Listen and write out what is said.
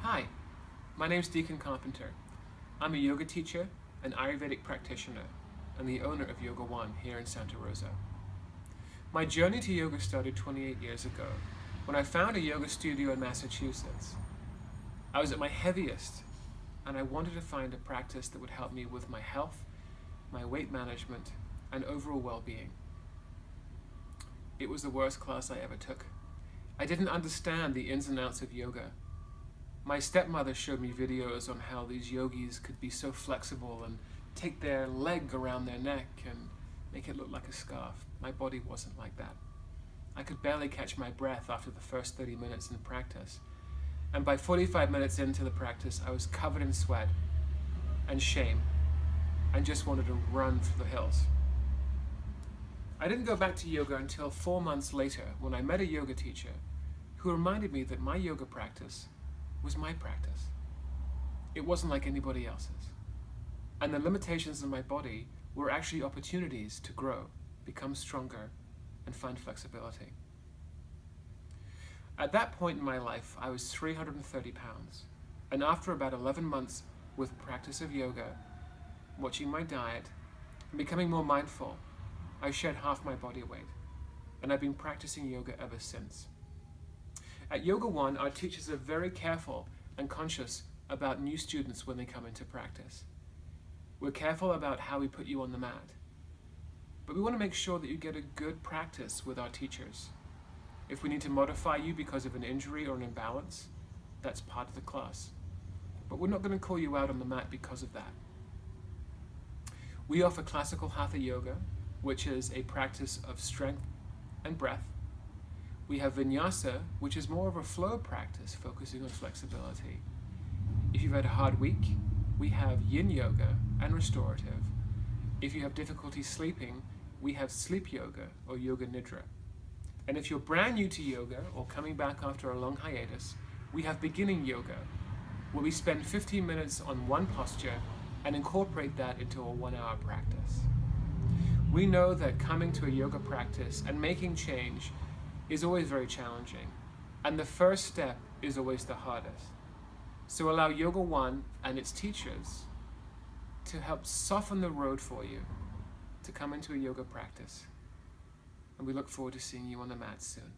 Hi, my name's Deacon Carpenter. I'm a yoga teacher, an Ayurvedic practitioner, and the owner of YogaONE here in Santa Rosa. My journey to yoga started 28 years ago when I found a yoga studio in Massachusetts. I was at my heaviest, and I wanted to find a practice that would help me with my health, my weight management, and overall well-being. It was the worst class I ever took. I didn't understand the ins and outs of yoga. My stepmother showed me videos on how these yogis could be so flexible and take their leg around their neck and make it look like a scarf. My body wasn't like that. I could barely catch my breath after the first 30 minutes in practice. And by 45 minutes into the practice, I was covered in sweat and shame and just wanted to run for the hills. I didn't go back to yoga until 4 months later when I met a yoga teacher who reminded me that my yoga practice was my practice. It wasn't like anybody else's. And the limitations of my body were actually opportunities to grow, become stronger, and find flexibility. At that point in my life, I was 330 pounds. And after about 11 months with practice of yoga, watching my diet, and becoming more mindful, I shed half my body weight. And I've been practicing yoga ever since. At YogaONE, our teachers are very careful and conscious about new students when they come into practice. We're careful about how we put you on the mat. But we want to make sure that you get a good practice with our teachers. If we need to modify you because of an injury or an imbalance, that's part of the class. But we're not going to call you out on the mat because of that. We offer classical Hatha yoga, which is a practice of strength and breath. We have vinyasa, which is more of a flow practice focusing on flexibility. If you've had a hard week, we have yin yoga and restorative. If you have difficulty sleeping, we have sleep yoga or yoga nidra. And if you're brand new to yoga or coming back after a long hiatus, we have beginning yoga, where we spend 15 minutes on one posture and incorporate that into a 1-hour practice. We know that coming to a yoga practice and making change is always very challenging, and the first step is always the hardest. So allow YogaONE and its teachers to help soften the road for you to come into a yoga practice. And we look forward to seeing you on the mat soon.